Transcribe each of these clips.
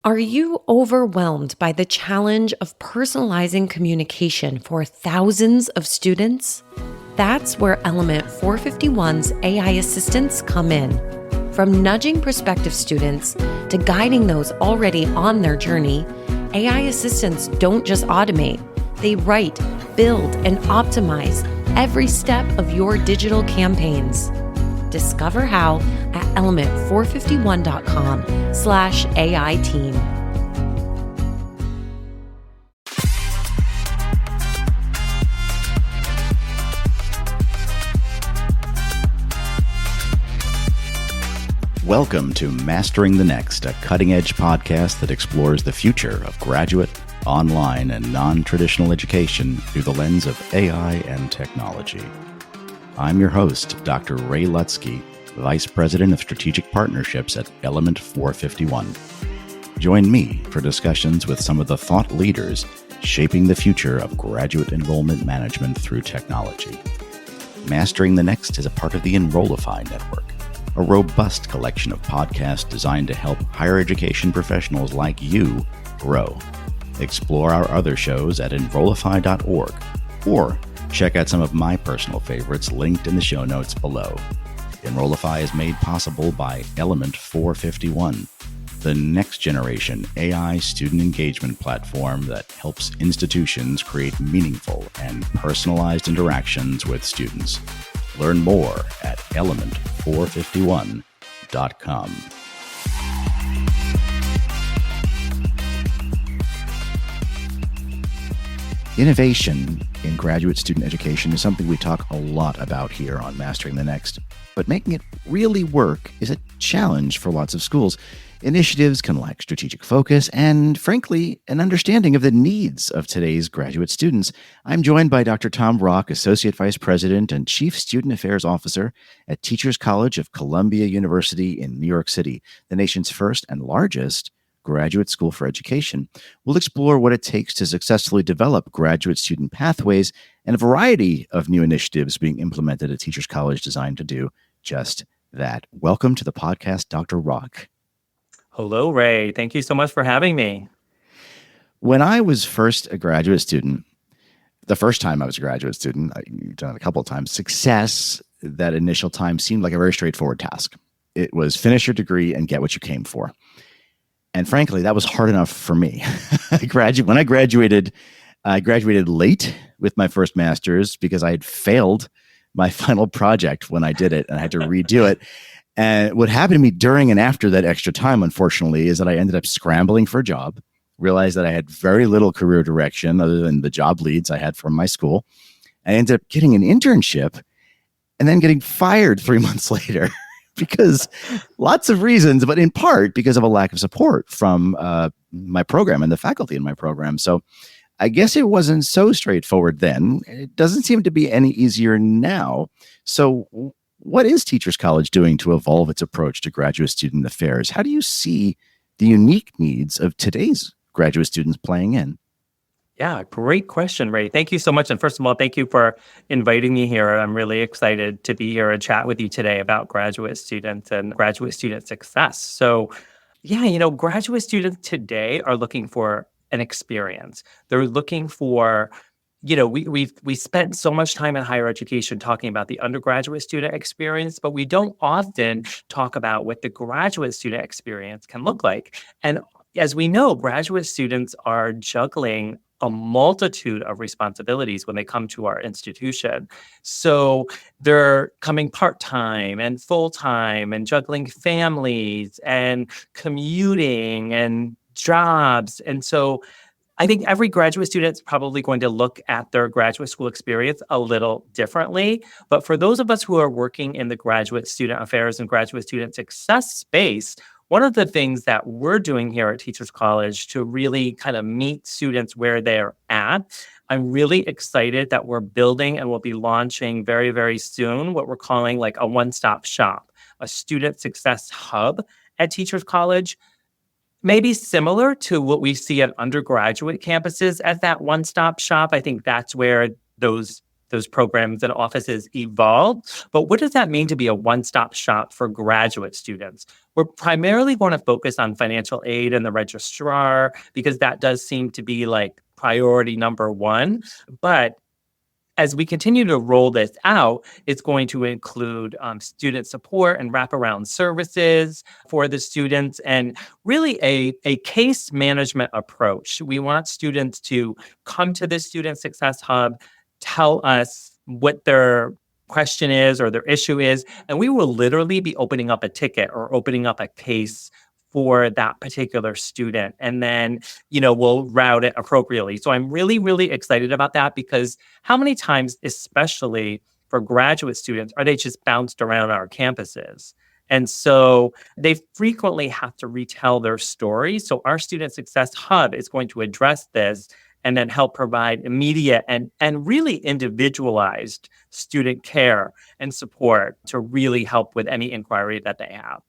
Are you overwhelmed by the challenge of personalizing communication for thousands of students? That's where Element 451's AI assistants come in. From nudging prospective students to guiding those already on their journey, AI assistants don't just automate, they write, build, and optimize every step of your digital campaigns. Discover how at element451.com/AI team. Welcome to Mastering the Next, a cutting-edge podcast that explores the future of graduate, online, and non-traditional education through the lens of AI and technology. I'm your host, Dr. Ray Lutsky, Vice President of Strategic Partnerships at Element 451. Join me for discussions with some of the thought leaders shaping the future of graduate enrollment management through technology. Mastering the Next is a part of the Enrollify Network, a robust collection of podcasts designed to help higher education professionals like you grow. Explore our other shows at enrollify.org or check out some of my personal favorites linked in the show notes below. Enrollify is made possible by Element 451, the next generation AI student engagement platform that helps institutions create meaningful and personalized interactions with students. Learn more at element451.com. Innovation in graduate student education is something we talk a lot about here on Mastering the Next, but making it really work is a challenge for lots of schools. Initiatives can lack strategic focus and, frankly, an understanding of the needs of today's graduate students. I'm joined by Dr. Tom Rock, Associate Vice President and Chief Student Affairs Officer at Teachers College of Columbia University in New York City, the nation's first and largest graduate school for education. We'll explore what it takes to successfully develop graduate student pathways and a variety of new initiatives being implemented at Teachers College designed to do just that. Welcome to the podcast, Dr. Rock. Hello, Ray. Thank you so much for having me. When I was first a graduate student, the first time I was a graduate student, I've done it a couple of times, success that initial time seemed like a very straightforward task. It was finish your degree and get what you came for. And frankly, that was hard enough for me. When I graduated late with my first master's because I had failed my final project when I did it and I had to redo it. And what happened to me during and after that extra time, unfortunately, is that I ended up scrambling for a job, realized that I had very little career direction other than the job leads I had from my school. I ended up getting an internship and then getting fired 3 months later because lots of reasons, but in part because of a lack of support from my program and the faculty in my program. So I guess it wasn't so straightforward then. It doesn't seem to be any easier now. So what is Teachers College doing to evolve its approach to graduate student affairs? How do you see the unique needs of today's graduate students playing in? Yeah, great question, Ray. Thank you so much. And first of all, thank you for inviting me here. I'm really excited to be here and chat with you today about graduate students and graduate student success. So, graduate students today are looking for an experience. They're looking for we spent so much time in higher education talking about the undergraduate student experience, but we don't often talk about what the graduate student experience can look like. And as we know, graduate students are juggling a multitude of responsibilities when they come to our institution. So they're coming part-time and full-time and juggling families and commuting and jobs. And so I think every graduate student is probably going to look at their graduate school experience a little differently. But for those of us who are working in the graduate student affairs and graduate student success space, one of the things that we're doing here at Teachers College to really kind of meet students where they're at, I'm really excited that we're building and we'll be launching very, very soon what we're calling like a one-stop shop, a student success hub at Teachers College. Maybe similar to what we see at undergraduate campuses as that one-stop shop. I think that's where those those programs and offices evolved. But what does that mean to be a one-stop shop for graduate students? We're primarily going to focus on financial aid and the registrar because that does seem to be like priority number one. But as we continue to roll this out, it's going to include student support and wraparound services for the students and really a case management approach. We want students to come to the Student Success Hub, tell us what their question is or their issue is, and we will literally be opening up a ticket or opening up a case for that particular student. And then, we'll route it appropriately. So I'm really, really excited about that because how many times, especially for graduate students, are they just bounced around our campuses? And so they frequently have to retell their story. So our Student Success Hub is going to address this and then help provide immediate and really individualized student care and support to really help with any inquiry that they have.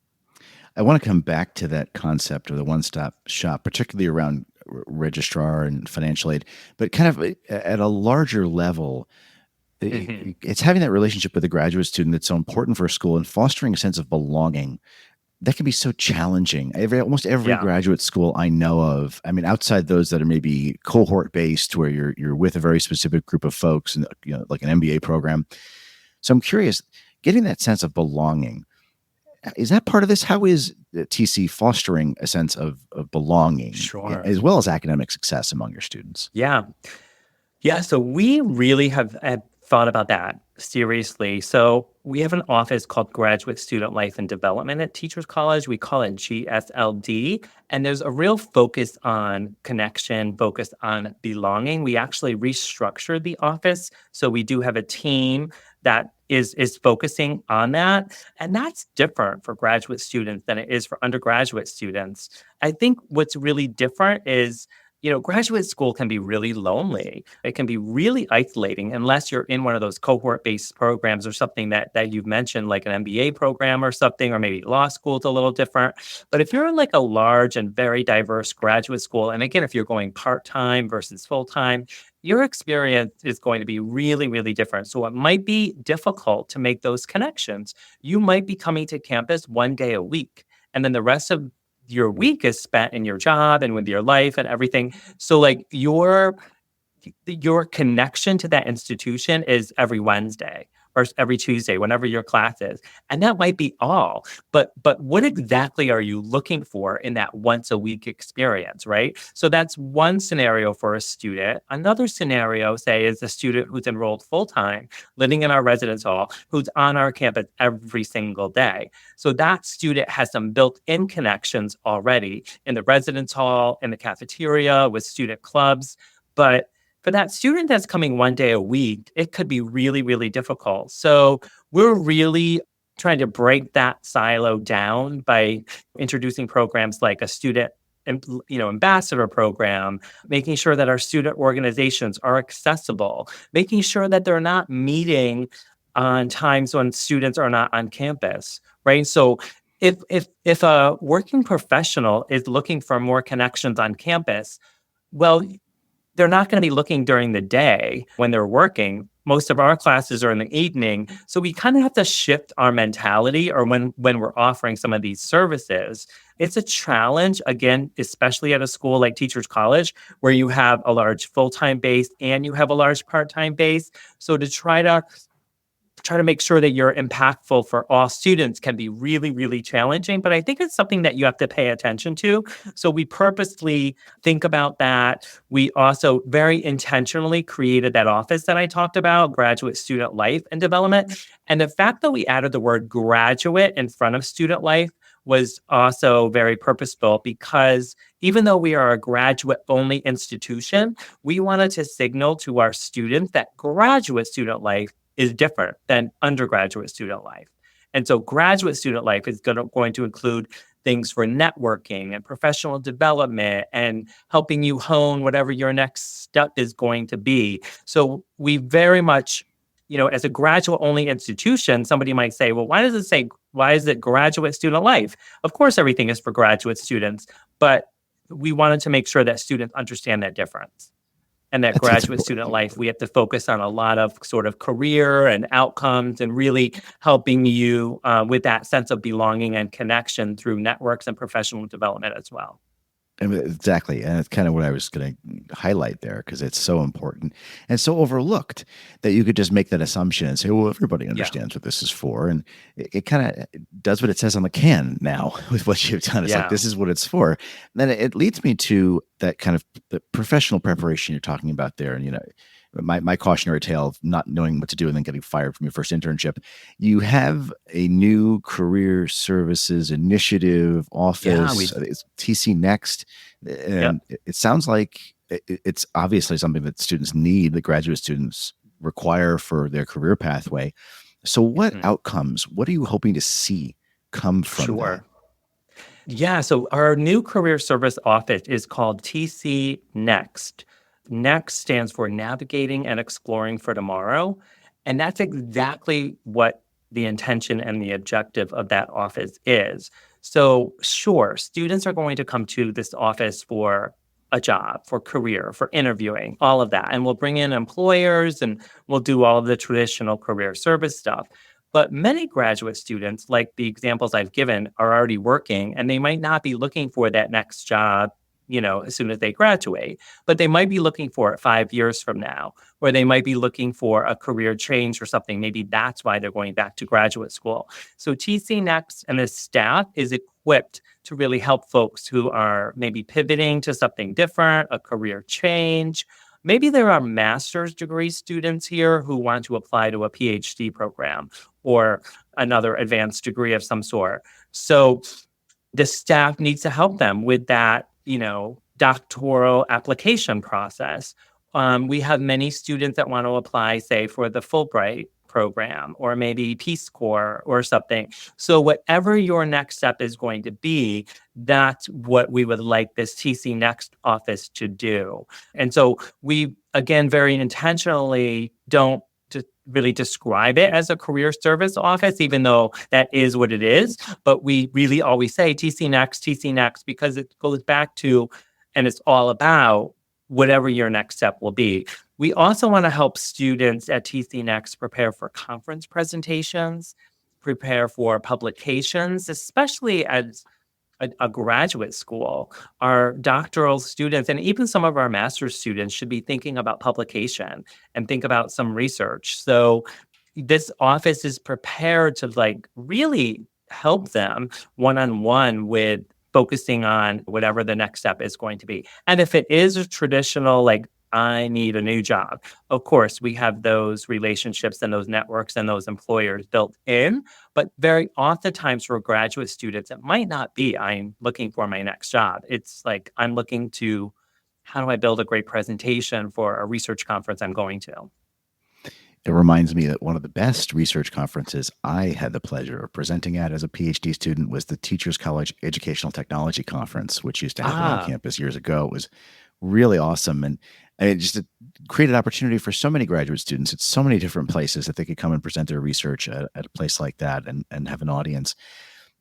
I want to come back to that concept of the one-stop shop, particularly around registrar and financial aid, but kind of at a larger level, it's having that relationship with a graduate student that's so important for a school and fostering a sense of belonging. That can be so challenging. Almost every graduate school I know of, I mean, outside those that are maybe cohort based, where you're with a very specific group of folks, and like an MBA program. So I'm curious, getting that sense of belonging. Is that part of this? How is TC fostering a sense of belonging, as well as academic success among your students? Yeah. So we really have thought about that seriously. So we have an office called Graduate Student Life and Development at Teachers College. We call it GSLD. And there's a real focus on connection, focus on belonging. We actually restructured the office. So we do have a team that is focusing on that. And that's different for graduate students than it is for undergraduate students. I think what's really different is, graduate school can be really lonely. It can be really isolating unless you're in one of those cohort-based programs or something that you've mentioned, like an MBA program or something, or maybe law school is a little different. But if you're in like a large and very diverse graduate school, and again, if you're going part-time versus full-time, your experience is going to be really, really different. So it might be difficult to make those connections. You might be coming to campus one day a week, and then the rest of your week is spent in your job and with your life and everything. So like your connection to that institution is every Wednesday or every Tuesday, whenever your class is. And that might be all. But what exactly are you looking for in that once a week experience, right? So that's one scenario for a student. Another scenario, say, is a student who's enrolled full-time, living in our residence hall, who's on our campus every single day. So that student has some built-in connections already in the residence hall, in the cafeteria, with student clubs. But for that student that's coming one day a week, it could be really, really difficult. So we're really trying to break that silo down by introducing programs like a student ambassador program, making sure that our student organizations are accessible, making sure that they're not meeting on times when students are not on campus, right? So if a working professional is looking for more connections on campus, well, they're not going to be looking during the day when they're working. Most of our classes are in the evening. So we kind of have to shift our mentality, or when we're offering some of these services. It's a challenge, again, especially at a school like Teachers College, where you have a large full-time base and you have a large part-time base. So to try to make sure that you're impactful for all students can be really, really challenging. But I think it's something that you have to pay attention to. So we purposely think about that. We also very intentionally created that office that I talked about, Graduate Student Life and Development. And the fact that we added the word graduate in front of student life was also very purposeful, because even though we are a graduate-only institution, we wanted to signal to our students that graduate student life is different than undergraduate student life. And so graduate student life is going to include things for networking and professional development and helping you hone whatever your next step is going to be. So we very much, as a graduate-only institution, somebody might say, well, why is it graduate student life? Of course, everything is for graduate students, but we wanted to make sure that students understand that difference. And that That's graduate student life, we have to focus on a lot of sort of career and outcomes and really helping you with that sense of belonging and connection through networks and professional development as well. I mean, exactly. And it's kind of what I was going to highlight there because it's so important and so overlooked that you could just make that assumption and say, well, everybody Yeah. understands what this is for. And it kind of does what it says on the can now with what you've done. It's like, Yeah. this is what it's for. And then it leads me to that kind of the professional preparation you're talking about there. And, my cautionary tale of not knowing what to do and then getting fired from your first internship. You have a new career services initiative office. It's TC Next. And it sounds like it's obviously something that students need, that graduate students require for their career pathway. So what outcomes, what are you hoping to see come from that? Yeah, so our new career service office is called TC Next. Next stands for Navigating and Exploring for Tomorrow. And that's exactly what the intention and the objective of that office is. So, sure, students are going to come to this office for a job, for career, for interviewing, all of that. And we'll bring in employers and we'll do all of the traditional career service stuff. But many graduate students, like the examples I've given, are already working and they might not be looking for that next job, as soon as they graduate, but they might be looking for it 5 years from now, or they might be looking for a career change or something. Maybe that's why they're going back to graduate school. So TC Next and the staff is equipped to really help folks who are maybe pivoting to something different, a career change. Maybe there are master's degree students here who want to apply to a PhD program or another advanced degree of some sort. So the staff needs to help them with that, doctoral application process. We have many students that want to apply, say, for the Fulbright program or maybe Peace Corps or something. So whatever your next step is going to be, that's what we would like this TC Next office to do. And so we, again, very intentionally don't really describe it as a career service office, even though that is what it is. But we really always say TC Next, because it goes back to, and it's all about whatever your next step will be. We also want to help students at TC Next prepare for conference presentations, prepare for publications, especially as a graduate school. Our doctoral students and even some of our master's students should be thinking about publication and think about some research. So this office is prepared to really help them one-on-one with focusing on whatever the next step is going to be. And if it is a traditional, I need a new job, of course, we have those relationships and those networks and those employers built in. But very oftentimes for graduate students, it might not be, I'm looking for my next job. It's I'm looking to, how do I build a great presentation for a research conference I'm going to? It reminds me that one of the best research conferences I had the pleasure of presenting at as a PhD student was the Teachers College Educational Technology Conference, which used to happen on campus years ago. It was really awesome. And it just created opportunity for so many graduate students at so many different places that they could come and present their research at a place like that and have an audience.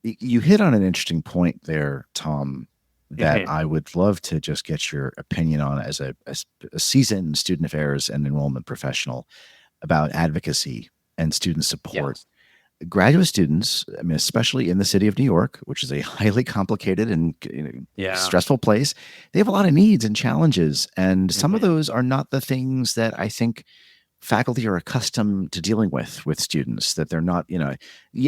You hit on an interesting point there, Tom, that I would love to just get your opinion on as a seasoned student affairs and enrollment professional about advocacy and student support. Yes. Graduate students, I mean, especially in the city of New York, which is a highly complicated and stressful place, they have a lot of needs and challenges. And some of those are not the things that I think faculty are accustomed to dealing with students, that they're not,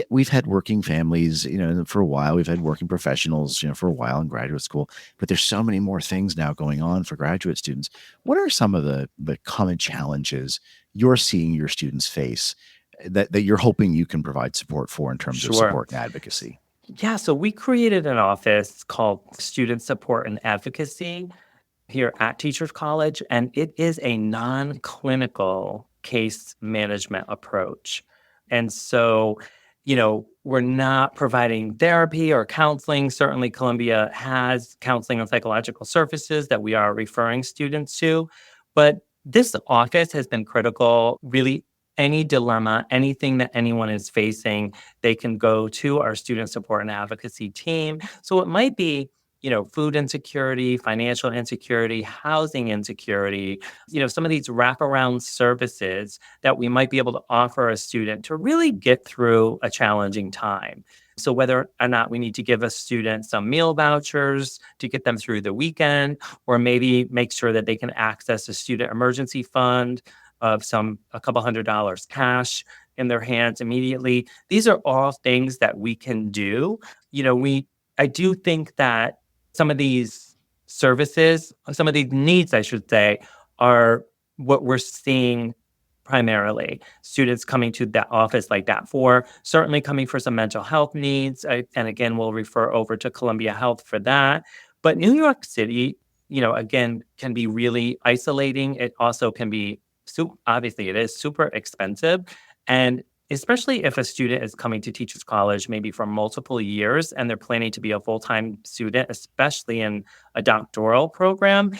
we've had working families, for a while, we've had working professionals, for a while in graduate school, but there's so many more things now going on for graduate students. What are some of the common challenges you're seeing your students face that you're hoping you can provide support for in terms of support and advocacy? Yeah, so we created an office called Student Support and Advocacy here at Teachers College, and it is a non-clinical case management approach. And so, we're not providing therapy or counseling. Certainly, Columbia has counseling and psychological services that we are referring students to, but this office has been critical. Really, any dilemma, anything that anyone is facing, they can go to our student support and advocacy team. So it might be, food insecurity, financial insecurity, housing insecurity, some of these wraparound services that we might be able to offer a student to really get through a challenging time. So whether or not we need to give a student some meal vouchers to get them through the weekend, or maybe make sure that they can access a student emergency fund of a couple $100 cash in their hands immediately. These are all things that we can do. I do think that some of these services, some of these needs, I should say, are what we're seeing primarily. Students coming to that office like that for, certainly coming for some mental health needs. And again, we'll refer over to Columbia Health for that. But New York City, again, can be really isolating. It also can be, obviously, it is super expensive. And especially if a student is coming to Teachers College maybe for multiple years and they're planning to be a full-time student, especially in a doctoral program,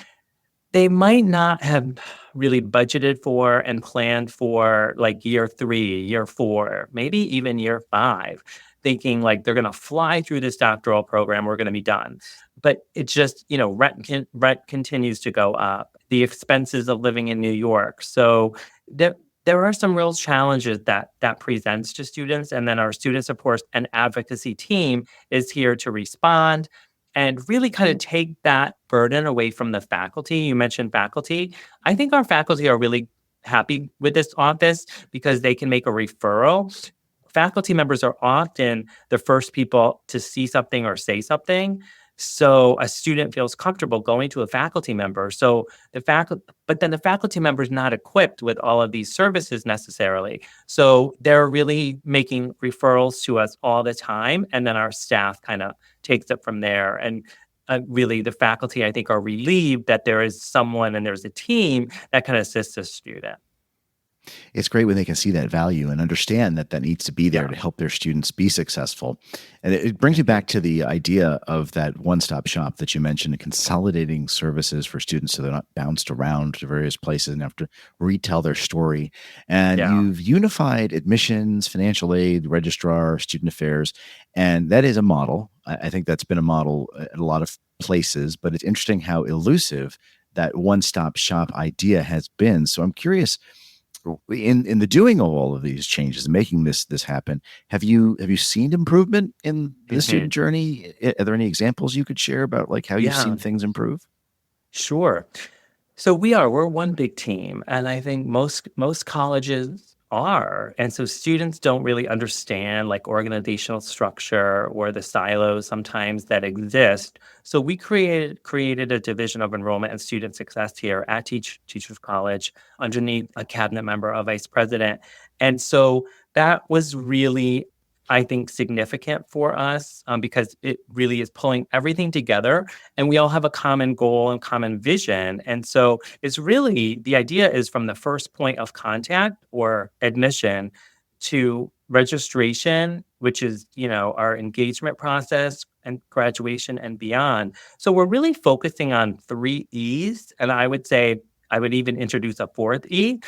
they might not have really budgeted for and planned for like year 3, year 4, maybe even year 5, thinking like they're going to fly through this doctoral program, we're going to be done. But it's just, rent continues to go up, the expenses of living in New York. So there are some real challenges that presents to students. And then our student support and advocacy team is here to respond and really kind of take that burden away from the faculty. You mentioned faculty. I think our faculty are really happy with this office because they can make a referral. Faculty members are often the first people to see something or say something. So a student feels comfortable going to a faculty member. But then the faculty member is not equipped with all of these services necessarily. So they're really making referrals to us all the time. And then our staff kind of takes it from there. And really the faculty, I think, are relieved that there is someone and there's a team that can assist a student. It's great when they can see that value and understand that needs to be there Yeah. to help their students be successful. And it brings me back to the idea of that one-stop shop that you mentioned, consolidating services for students so they're not bounced around to various places and have to retell their story. And Yeah. you've unified admissions, financial aid, registrar, student affairs, and that is a model. I think that's been a model at a lot of places, but it's interesting how elusive that one-stop shop idea has been. So I'm curious, in the doing of all of these changes and making this happen, have you seen improvement in the student journey? Are there any examples you could share about like how you've Yeah. seen things improve? Sure. So we're one big team, and I think most colleges are. And so students don't really understand like organizational structure or the silos sometimes that exist. So we created a division of enrollment and student success here at Teachers College underneath a cabinet member, a vice president. And so that was really, I think, significant for us because it really is pulling everything together, and we all have a common goal and common vision. And so it's really, the idea is from the first point of contact or admission to registration, which is, our engagement process and graduation and beyond. So we're really focusing on 3 E's. And I would say, I would even introduce a 4th E.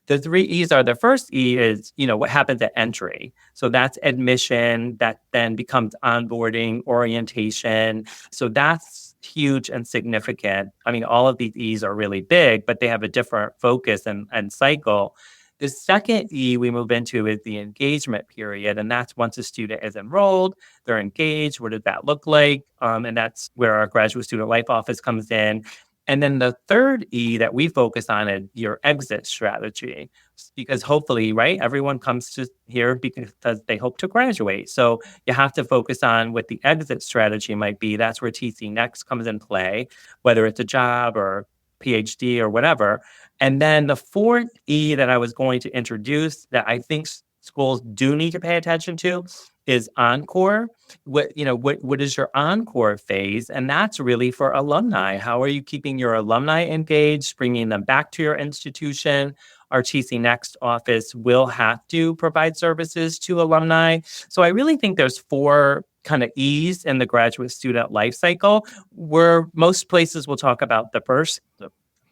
The 3 E's are, the first E is, what happens at entry. So that's admission, that then becomes onboarding, orientation. So that's huge and significant. I mean, all of these E's are really big, but they have a different focus and cycle. The second E we move into is the engagement period. And that's once a student is enrolled, they're engaged. What does that look like? And that's where our Graduate Student Life Office comes in. And then the third E that we focus on is your exit strategy, because hopefully, right, everyone comes to here because they hope to graduate. So you have to focus on what the exit strategy might be. That's where TC Next comes in play, whether it's a job or PhD or whatever. And then the 4th E that I was going to introduce that I think schools do need to pay attention to is encore. What is your encore phase? And that's really for alumni. How are you keeping your alumni engaged, bringing them back to your institution? Our TC Next office will have to provide services to alumni. So I really think there's 4 kind of E's in the graduate student life cycle, where most places will talk about the first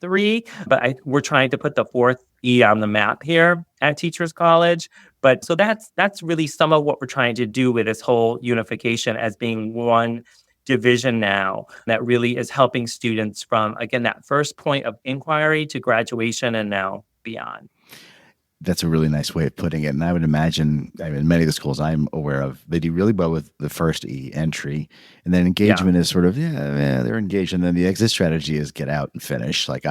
3, but we're trying to put the 4th E on the map here at Teachers College. But so that's really some of what we're trying to do with this whole unification as being one division now that really is helping students from, again, that first point of inquiry to graduation and now beyond. That's a really nice way of putting it. And I would imagine, I mean, many of the schools I'm aware of, they do really well with the first E, entry, and then engagement is sort of, they're engaged. And then the exit strategy is get out and finish. Like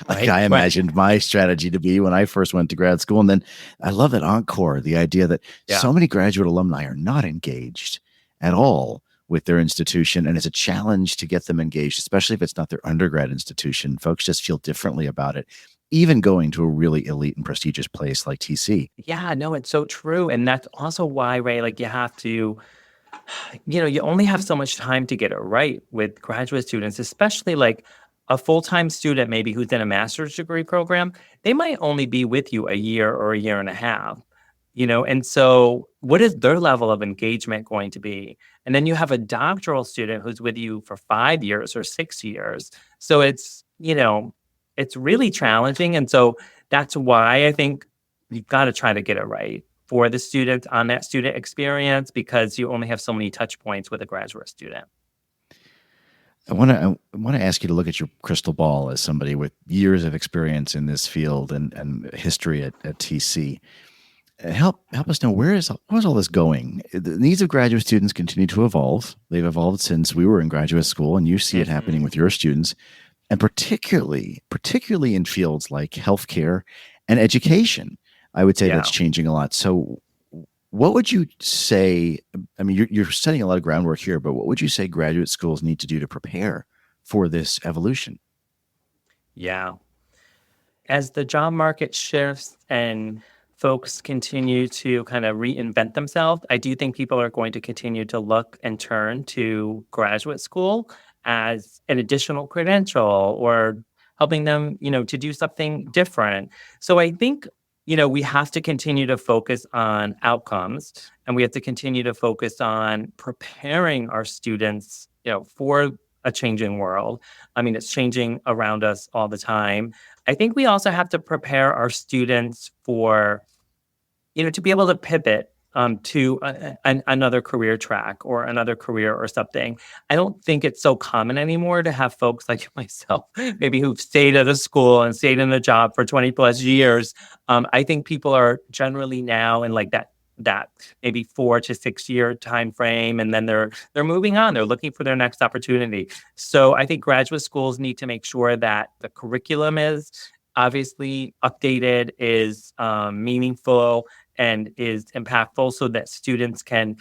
I imagined my strategy to be when I first went to grad school. And then I love that encore, the idea that so many graduate alumni are not engaged at all with their institution. And it's a challenge to get them engaged, especially if it's not their undergrad institution. Folks just feel differently about it, even going to a really elite and prestigious place like TC. Yeah, no, it's so true. And that's also why, Ray, like you have to, you only have so much time to get it right with graduate students, especially like a full-time student, maybe who's in a master's degree program. They might only be with you a year or a year and a half, and so what is their level of engagement going to be? And then you have a doctoral student who's with you for 5 years or 6 years. So it's, it's really challenging. And so that's why I think you've got to try to get it right for the student on that student experience, because you only have so many touch points with a graduate student. I want to ask you to look at your crystal ball as somebody with years of experience in this field and history at TC. Help us know, where's all this going? The needs of graduate students continue to evolve. They've evolved since we were in graduate school, and you see it happening with your students. And particularly in fields like healthcare and education, I would say that's changing a lot. So what would you say? I mean, you're setting a lot of groundwork here, but what would you say graduate schools need to do to prepare for this evolution? Yeah. As the job market shifts and folks continue to kind of reinvent themselves, I do think people are going to continue to look and turn to graduate school as an additional credential or helping them, to do something different. So I think, we have to continue to focus on outcomes, and we have to continue to focus on preparing our students, for a changing world. I mean, it's changing around us all the time. I think we also have to prepare our students for, to be able to pivot to another career track or another career or something. I don't think it's so common anymore to have folks like myself, maybe who've stayed at a school and stayed in a job for 20 plus years. I think people are generally now in like that maybe 4 to 6 year time frame, and then they're moving on. They're looking for their next opportunity. So I think graduate schools need to make sure that the curriculum is obviously updated, is meaningful, and is impactful, so that students can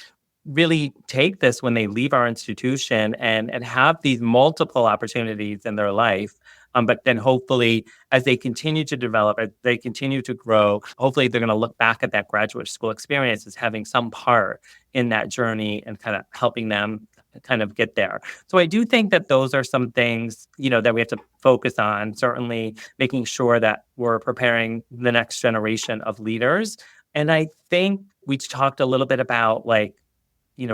really take this when they leave our institution and have these multiple opportunities in their life. But then hopefully, as they continue to develop, as they continue to grow, hopefully they're going to look back at that graduate school experience as having some part in that journey and kind of helping them kind of get there. So I do think that those are some things, that we have to focus on, certainly making sure that we're preparing the next generation of leaders. And I think we talked a little bit about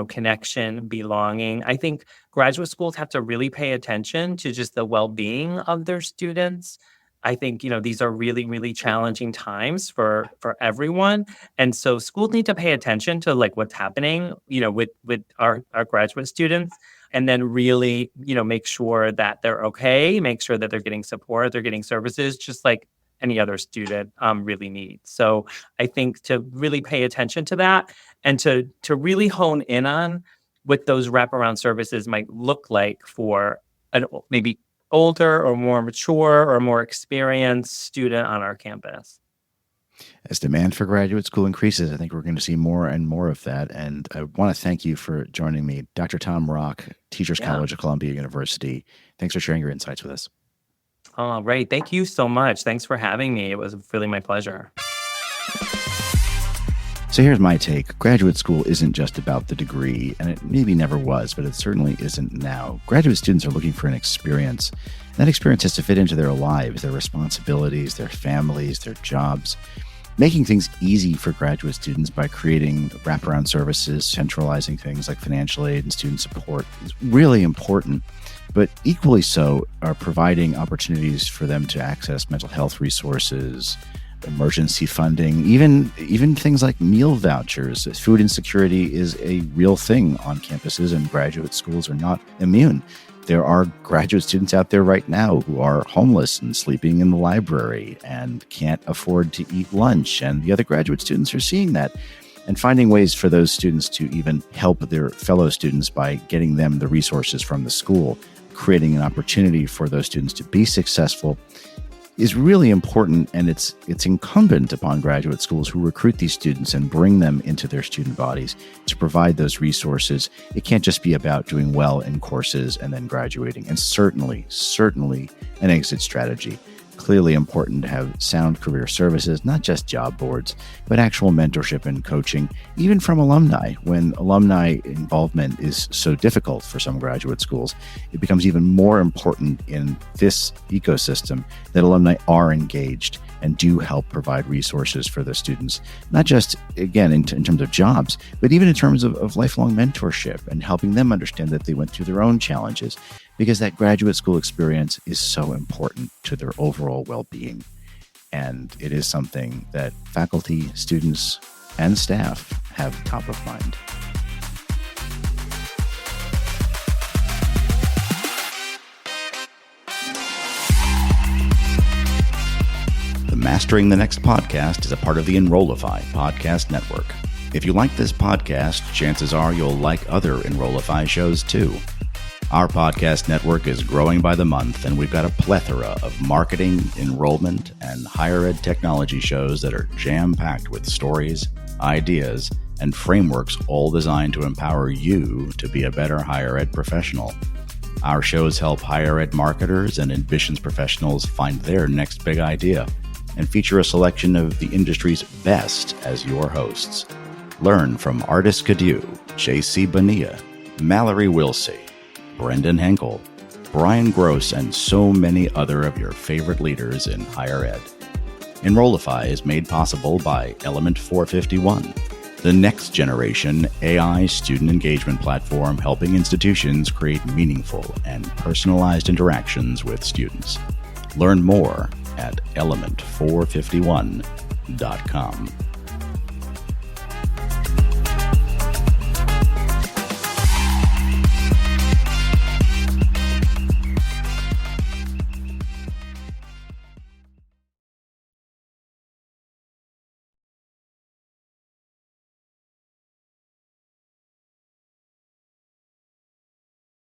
connection, belonging. I think graduate schools have to really pay attention to just the well-being of their students. I think, these are really, really challenging times for everyone. And so schools need to pay attention to what's happening, with our graduate students, and then really, make sure that they're okay, make sure that they're getting support, they're getting services, just like any other student really needs. So I think to really pay attention to that and to really hone in on what those wraparound services might look like for an maybe older or more mature or more experienced student on our campus. As demand for graduate school increases, I think we're going to see more and more of that. And I want to thank you for joining me, Dr. Tom Rock, Teachers College of Columbia University. Thanks for sharing your insights with us. All right. Thank you so much. Thanks for having me. It was really my pleasure. So here's my take. Graduate school isn't just about the degree, and it maybe never was, but it certainly isn't now. Graduate students are looking for an experience. That experience has to fit into their lives, their responsibilities, their families, their jobs. Making things easy for graduate students by creating wraparound services, centralizing things like financial aid and student support is really important. But equally so are providing opportunities for them to access mental health resources, emergency funding, even things like meal vouchers. Food insecurity is a real thing on campuses, and graduate schools are not immune. There are graduate students out there right now who are homeless and sleeping in the library and can't afford to eat lunch. And the other graduate students are seeing that and finding ways for those students to even help their fellow students by getting them the resources from the school, creating an opportunity for those students to be successful is really important. And it's incumbent upon graduate schools who recruit these students and bring them into their student bodies to provide those resources. It can't just be about doing well in courses and then graduating. And certainly an exit strategy. Clearly important to have sound career services, not just job boards, but actual mentorship and coaching, even from alumni. When alumni involvement is so difficult for some graduate schools, it becomes even more important in this ecosystem that alumni are engaged and do help provide resources for the students, not just, again, in terms of jobs, but even in terms of lifelong mentorship and helping them understand that they went through their own challenges, because that graduate school experience is so important to their overall well-being. And it is something that faculty, students, and staff have top of mind. The Mastering the Next podcast is a part of the Enrollify podcast network. If you like this podcast, chances are you'll like other Enrollify shows too. Our podcast network is growing by the month, and we've got a plethora of marketing, enrollment, and higher ed technology shows that are jam-packed with stories, ideas, and frameworks all designed to empower you to be a better higher ed professional. Our shows help higher ed marketers and admissions professionals find their next big idea and feature a selection of the industry's best as your hosts. Learn from Artis Cadieux, J.C. Bonilla, Mallory Wilsey, Brendan Henkel, Brian Gross, and so many other of your favorite leaders in higher ed. Enrollify is made possible by Element 451, the next generation AI student engagement platform helping institutions create meaningful and personalized interactions with students. Learn more at element451.com.